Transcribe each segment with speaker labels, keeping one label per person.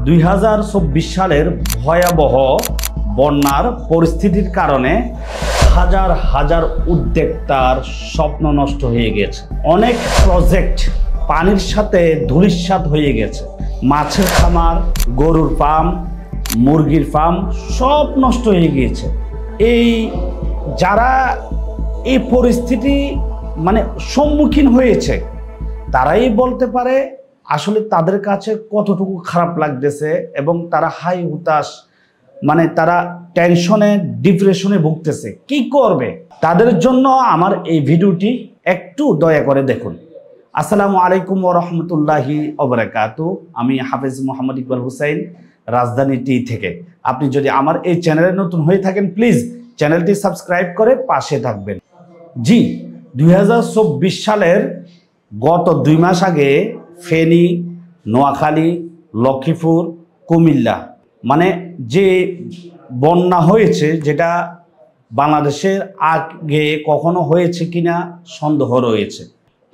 Speaker 1: 2024 সালের ভয়াবহ বন্যার পরিস্থিতির কারণে হাজার হাজার উদ্যোক্তার স্বপ্ন নষ্ট হয়ে গেছে। অনেক প্রজেক্ট পানির সাথে ধূলিসাৎ হয়ে গেছে। মাছের খামার, গরুর ফার্ম, মুরগির ফার্ম সব নষ্ট হয়ে গিয়েছে। যারা এই পরিস্থিতি সম্মুখীন হয়েছে তারাই বলতে পারে আসলে তাদের কাছে কতটুকু খারাপ লাগতেছে এবং তারা হাই হুতাশ, তারা টেনশনে, ডিপ্রেশনে ভুগতেছে। কি করবে? তাদের জন্য আমার এই ভিডিওটি একটু দয়া করে দেখুন। আসসালামু আলাইকুম ওয়া রাহমাতুল্লাহি ওয়া বারাকাতুহু। আমি হাফেজ মোহাম্মদ ইকবাল হুসাইন, রাজধানী টি থেকে। আপনি যদি আমার এই চ্যানেলে নতুন হয়ে থাকেন, প্লিজ চ্যানেলটি সাবস্ক্রাইব করে পাশে থাকবেন। 2024 সালের গত 2 মাস আগে ফেনী, নোয়াখালী, লক্ষ্মীপুর, কুমিল্লা যে বন্যা হয়েছে, যেটা বাংলাদেশের আগে কখনো হয়েছে কিনা সন্দেহ রয়েছে।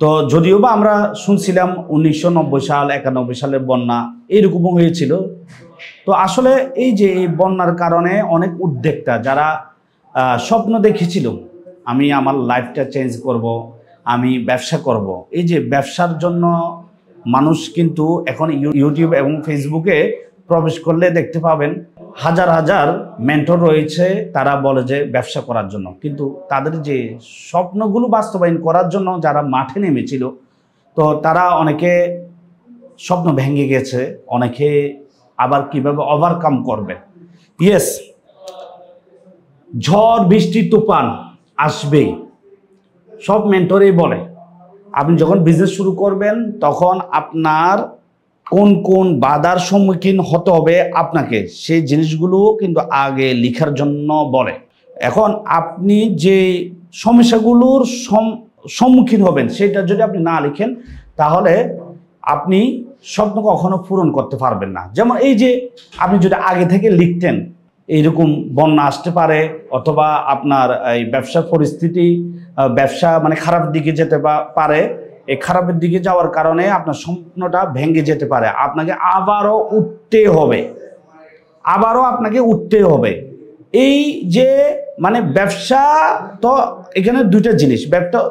Speaker 1: তো যদিও বা আমরা শুনছিলাম 1990 সাল, 91 সালের বন্যা এইরকমও হয়েছিল। তো আসলে এই বন্যার কারণে অনেক উদ্যোক্তা যারা স্বপ্ন দেখেছিল আমি আমার লাইফটা চেঞ্জ করব, আমি ব্যবসা করব, ব্যবসার জন্য মানুষ কিন্তু এখন ইউটিউব এবং ফেসবুকে প্রবেশ করলে দেখতে পাবেন হাজার হাজার মেন্টর রয়েছে। তারা বলে যে ব্যবসা করার জন্য, কিন্তু তাদের যে স্বপ্নগুলো বাস্তবায়ন করার জন্য যারা মাঠে নেমেছিল, তো তারা অনেকে স্বপ্ন ভেঙে গেছে, অনেকে আবার কিভাবে ওভারকাম করবে। ইয়েস, ঝড় বৃষ্টি তুফান আসবেই, সব মেন্টরই বলে। আপনি যখন বিজনেস শুরু করবেন তখন আপনার কোন কোন বাধার সম্মুখীন হতে হবে আপনাকে, সেই জিনিসগুলো কিন্তু আগে লেখার জন্য বলে। এখন আপনি যে সমস্যাগুলোর সম্মুখীন হবেন সেটা যদি আপনি না লিখেন তাহলে আপনি স্বপ্ন কখনো পূরণ করতে পারবেন না। যেমন আপনি যদি আগে থেকে লিখতেন এইরকম বন্যা আসতে পারে, অথবা আপনার এই ব্যবসার পরিস্থিতি, ব্যবসা খারাপ দিকে যেতে পারে, এই খারাপের দিকে যাওয়ার কারণে আপনার স্বপ্নটা ভেঙে যেতে পারে। আপনাকে আবারও উঠতে হবে। ব্যবসা তো এখানে দুইটা জিনিস।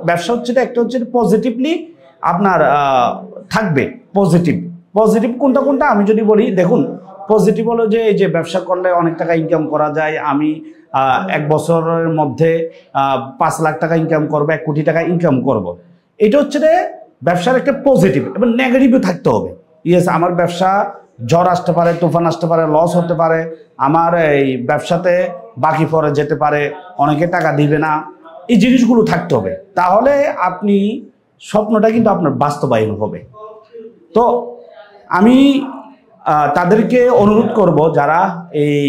Speaker 1: ব্যবসা হচ্ছে একটা হচ্ছে পজিটিভলি আপনার থাকবে। পজিটিভ কোনটা আমি যদি বলি, দেখুন, পজিটিভ হলো যে ব্যবসা করলে অনেক টাকা ইনকাম করা যায়। আমি 1 বছরের মধ্যে 5 লাখ টাকা ইনকাম করবো, 1 কোটি টাকা ইনকাম করব। এটা হচ্ছে ব্যবসার একটা পজিটিভ। এবং নেগেটিভও থাকতে হবে। ইয়েস, আমার ব্যবসা ঝড় আসতে পারে, তুফান আসতে পারে, লস হতে পারে, আমার এই ব্যবসাতে বাকি পড়ে যেতে পারে, অনেকে টাকা দিবে না, এই জিনিসগুলো থাকতে হবে। তাহলে আপনি স্বপ্নটা কিন্তু আপনার বাস্তবায়ন হবে। তো আমি তাদেরকে অনুরোধ করব, যারা এই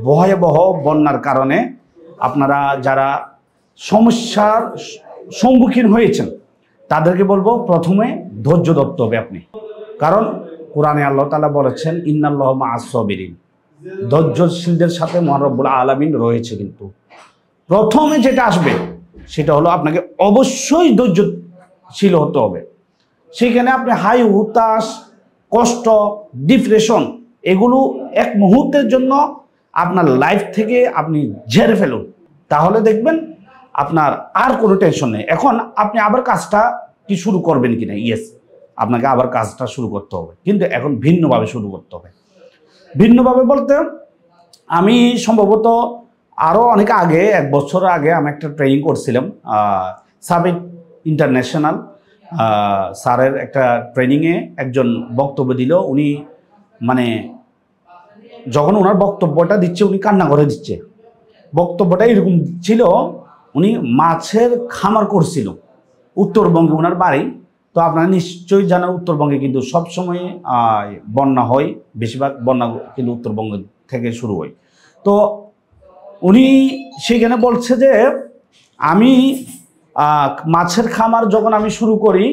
Speaker 1: ভয়াবহ বন্যার কারণে আপনারা যারা সমস্যার সম্মুখীন হয়েছেন তাদেরকে বলবো, প্রথমে ধৈর্য ধরতে হবে আপনি। কারণ কোরআনে আল্লাহ তাআলা বলেছেন, ইন্নাল্লাহা মাআস সাবিরিন, ধৈর্যশীলদের সাথে মহান রব্বুল আলামিন রয়েছে। কিন্তু প্রথমে যেটা আসবে সেটা হলো আপনাকে অবশ্যই ধৈর্যশীল হতে হবে। সেখানে আপনি হাই হুতাশ, কষ্ট, ডিপ্রেশন এগুলো এক মুহূর্তের জন্য আপনার লাইফ থেকে আপনি ঝেড়ে ফেলুন, তাহলে দেখবেন আপনার আর কোনো টেনশন নেই। এখন আপনি আবার কাজটা কি শুরু করবেন কিনা? ইয়েস, আপনাকে আবার কাজটা শুরু করতে হবে, কিন্তু এখন ভিন্নভাবে শুরু করতে হবে। ভিন্নভাবে বলতে আমি সম্ভবত আরও অনেক আগে, 1 বছর আগে আমি একটা ট্রেনিং করছিলাম সাবিট ইন্টারন্যাশনাল স্যারের একটা ট্রেনিংয়ে। একজন বক্তব্য দিল, উনি যখন ওনার বক্তব্যটা দিচ্ছে উনি কান্না করে দিচ্ছে। বক্তব্যটা এরকম ছিল, উনি মাছের খামার করছিল উত্তরবঙ্গে, ওনার বাড়ি। তো আপনারা নিশ্চয়ই জানেন উত্তরবঙ্গে কিন্তু সবসময় বন্যা হয়, বেশিরভাগ বন্যা কিন্তু উত্তরবঙ্গ থেকে শুরু হয়। তো উনি সেখানে বলছে যে আমি মাছের খামার যখন আমি শুরু করি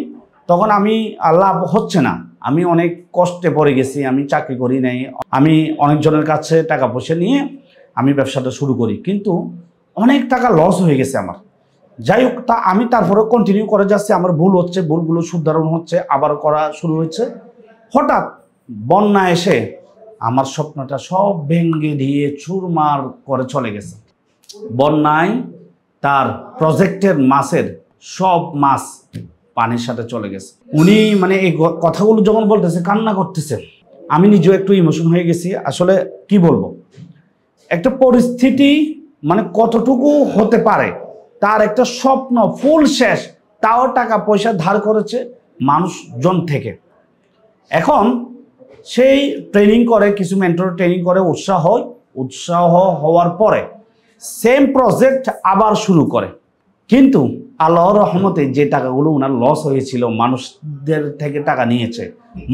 Speaker 1: তখন আমি লাভ হচ্ছে না, আমি অনেক কষ্টে পড়ে গেছি, আমি চাকরি করি নাই, আমি অনেকজনের কাছে টাকা পয়সা নিয়ে আমি ব্যবসাটা শুরু করি, কিন্তু অনেক টাকা লস হয়ে গেছে আমার। যাই হোক, আমি তারপরে কন্টিনিউ করে যাচ্ছি, আমার ভুল হচ্ছে, ভুলগুলো শুধরানো হচ্ছে, আবার করা শুরু হয়েছে। হঠাৎ বন্যা এসে আমার স্বপ্নটা সব ভেঙে দিয়ে চুরমার করে চলে গেছে। বন্যায় তার প্রজেক্টের মাছের সব মাছ পানির সাথে চলে গেছে। উনি মানে এই কথাগুলো যখন বলতেছে কান্না করতেছে, আমি নিজেও একটু ইমোশন হয়ে গেছি। আসলে কি বলবো, একটা পরিস্থিতি মানে কতটুকু হতে পারে, তার একটা স্বপ্ন ফুল শেষ, তাও টাকা পয়সা ধার করেছে মানুষজন থেকে। এখন সেই ট্রেনিং করে, কিছু মেন্টর ট্রেনিং করে, উৎসাহ হওয়ার পরে সেম প্রজেক্ট আবার শুরু করে। কিন্তু আল্লাহর রহমতে যে টাকাগুলো ওনার লস হয়েছিল, মানুষদের থেকে টাকা নিয়েছে,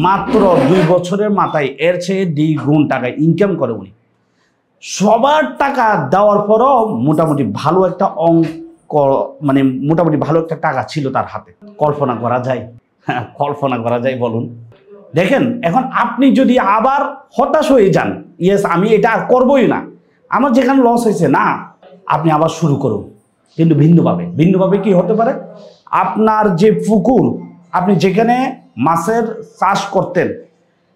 Speaker 1: মাত্র 2 বছরের মাথায় এর চেয়ে দ্বিগুণ টাকা ইনকাম করে উনি। সবার টাকা দেওয়ার পরও মোটামুটি ভালো একটা অঙ্ক, মানে মোটামুটি ভালো একটা টাকা ছিল তার হাতে। কল্পনা করা যায়? কল্পনা করা যায় বলুন? দেখেন, এখন আপনি যদি আবার হতাশ হয়ে যান, ইয়েস আমি এটা আর করবোই না, আমার যেখানে লস হয়েছে, না, আপনি আবার শুরু করুন, কিন্তু ভিন্নভাবে কি হতে পারে, আপনার যে পুকুর, আপনি যেখানে মাছের চাষ করতেন,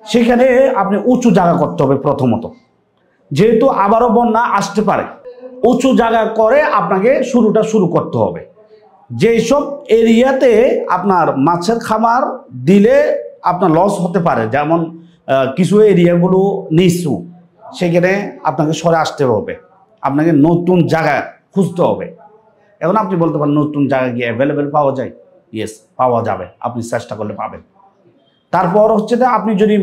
Speaker 1: সেখানে আপনি উঁচু জায়গা করতে হবে প্রথমত। যেহেতু আবারও বন্যা আসতে পারে, উঁচু জায়গা করে আপনাকে শুরু করতে হবে। যেসব এরিয়াতে আপনার মাছের খামার দিলে আপনার লস হতে পারে, যেমন কিছু এরিয়াগুলো নিচু, সেখানে আপনাকে সরে আসতে হবে, আপনাকে নতুন জায়গা খুঁজতে হবে। এখন আপনি বলতে পারেন নতুন জায়গা গিয়ে অ্যাভেলেবেল পাওয়া যায়? ইয়েস, পাওয়া যাবে, আপনি চেষ্টা করলে পাবেন। তারপর হচ্ছে যে আপনি যদি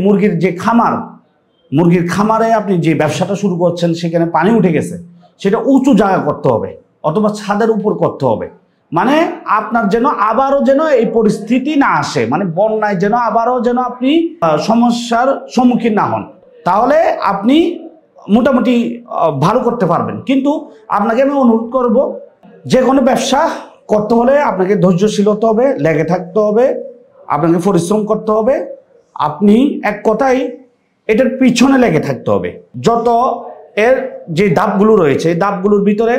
Speaker 1: মুরগির খামারে আপনি যে ব্যবসাটা শুরু করছেন, সেখানে পানি উঠে গেছে, সেটা উঁচু জায়গা করতে হবে অথবা ছাদের উপর করতে হবে। মানে আপনার যেন আবারও যেন এই পরিস্থিতি না আসে, মানে বন্যায় যেন আবারও যেন আপনি সমস্যার সম্মুখীন না হন, তাহলে আপনি মোটামুটি ভালো করতে পারবেন। কিন্তু আপনাকে আমি অনুরোধ করব, যে কোনো ব্যবসা করতে হলে আপনাকে ধৈর্যশীল হতে হবে, লেগে থাকতে হবে, আপনাকে পরিশ্রম করতে হবে। আপনি এক কথায় এটার পিছনে লেগে থাকতে হবে। যত এর যে ধাপগুলো রয়েছে, এই ধাপগুলোর ভিতরে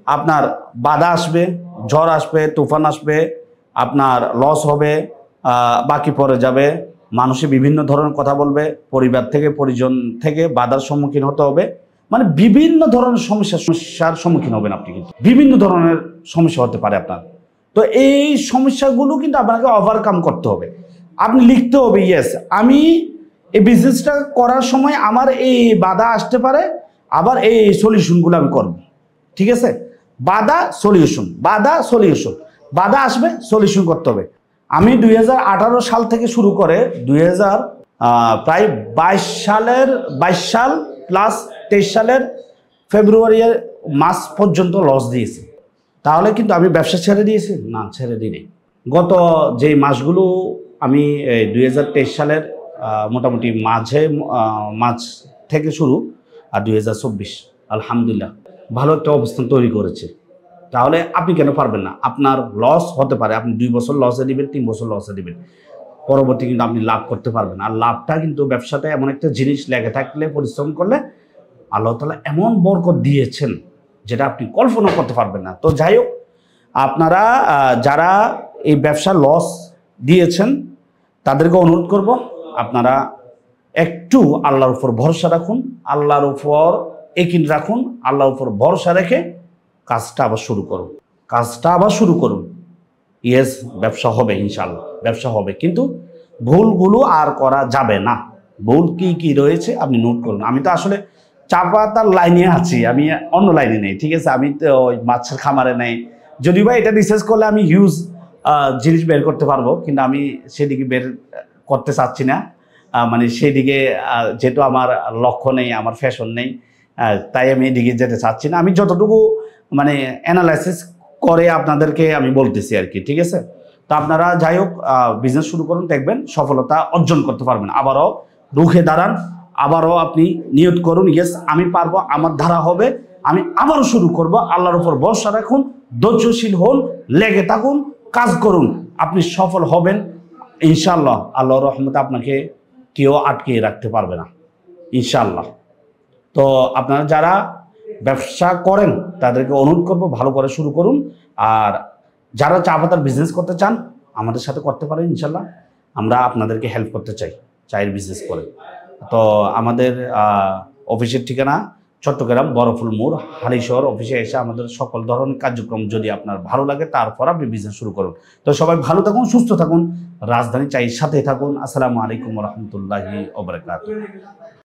Speaker 1: আপনার বাধা আসবে, ঝড় আসবে, তুফান আসবে, আপনার লস হবে, বাকি পড়ে যাবে, মানুষে বিভিন্ন ধরনের কথা বলবে, পরিবার থেকে পরিজন থেকে বাধার সম্মুখীন হতে হবে, মানে বিভিন্ন ধরনের সমস্যার সম্মুখীন হবেন আপনি। কিন্তু বিভিন্ন ধরনের সমস্যা হতে পারে আপনার। তো এই সমস্যাগুলো কিন্তু আপনাকে ওভারকাম করতে হবে। আপনি লিখতে হবে, ইয়েস আমি এই বিজনেসটা করার সময় আমার এই বাধা আসতে পারে, আবার এই সলিউশনগুলো আমি করব। ঠিক আছে? বাধা সলিউশন, বাধা আসবে, সলিউশন করতে হবে। আমি 2018 সাল থেকে শুরু করে প্রায় 22 সাল প্লাস 23 সালের ফেব্রুয়ারি মাস পর্যন্ত লস দিয়েছি। তাহলে কিন্তু আমি ব্যবসা ছেড়ে দিয়েছি? না, ছেড়ে দিইনি। গত যে মাসগুলো আমি 2023 সালের মোটামুটি মাঝ থেকে শুরু, আর 2024 আলহামদুলিল্লাহ ভালো একটা অবস্থান তৈরি করেছে। তাহলে আপনি কেন পারবেন না? আপনার লস হতে পারে, আপনি 2 বছর লসে দিবেন, 3 বছর লসে দিবেন, পরবর্তী কিন্তু আপনি লাভ করতে পারবেন। আর লাভটা কিন্তু ব্যবসাটা এমন একটা জিনিস, লেগে থাকলে, পরিশ্রম করলে আল্লাহ তাআলা এমন বরকত দিয়েছেন যেটা আপনি কল্পনা করতে পারবেন না। তো যাই হোক, আপনারা যারা এই ব্যবসা লস দিয়েছেন, তাদেরকে অনুরোধ করব, আপনারা একটু আল্লাহর উপর ভরসা রাখুন, আল্লাহর উপর ইয়াকিন রাখুন, আল্লাহর উপর ভরসা রেখে কাজটা আবার শুরু করুন। ইয়েস, ব্যবসা হবে, ইনশাআল্লাহ ব্যবসা হবে, কিন্তু ভুলগুলো আর করা যাবে না। ভুল কি কি রয়েছে আপনি নোট করুন। আমি তো আসলে চা পাতার লাইনে আছি, আমি অন্য লাইনে নেই। ঠিক আছে? আমি তো ওই মাছের খামারে নেই, যদি বা এটা রিসার্চ করলে আমি হিউজ জিনিস বের করতে পারবো, কিন্তু আমি সেদিকে বের করতে চাচ্ছি না। মানে সেদিকে যেহেতু আমার লক্ষ্য নেই, আমার ফ্যাশন নেই, তাই আমি এদিকে যেতে চাচ্ছি না। আমি যতটুকু মানে অ্যানালাইসিস করে আপনাদেরকে আমি বলতেছি আর কি। ঠিক আছে? তো আপনারা যাই হোক বিজনেস শুরু করুন, দেখবেন সফলতা অর্জন করতে পারবেন। আবারও রুখে দাঁড়ান, আবারও আপনি নিয়ত করুন, ইয়েস আমি পারবো, আমার ধারা হবে, আমি আবারও শুরু করব। আল্লাহর উপর ভরসা রাখুন, ধৈর্যশীল হন, লেগে থাকুন, কাজ করুন, আপনি সফল হবেন ইনশাআল্লাহ। আল্লাহর রহমতে আপনাকে কেউ আটকে রাখতে পারবে না ইনশাআল্লাহ। তো আপনারা যারা ব্যবসা করেন তাদেরকে অনুরোধ করব, ভালো করে শুরু করুন। আর যারা চা পাতার বিজনেস করতে চান, আমাদের সাথে করতে পারেন ইনশাআল্লাহ। আমরা আপনাদেরকে হেল্প করতে চাই চায়ের বিজনেস করে। তো আমাদের অফিসের ঠিকানা চট্টগ্রাম বরফুল মোড় হালিশহর। অফিসে এসে আমাদের সকল ধরনের কার্যক্রম যদি আপনার ভালো লাগে তারপর আপনি বিজনেস শুরু করুন। তো সবাই ভালো থাকুন, সুস্থ থাকুন, রাজধানী চাই সাথে থাকুন। আসসালামু আলাইকুম রহমতুল্লাহি ওয়া বারাকাতুহু।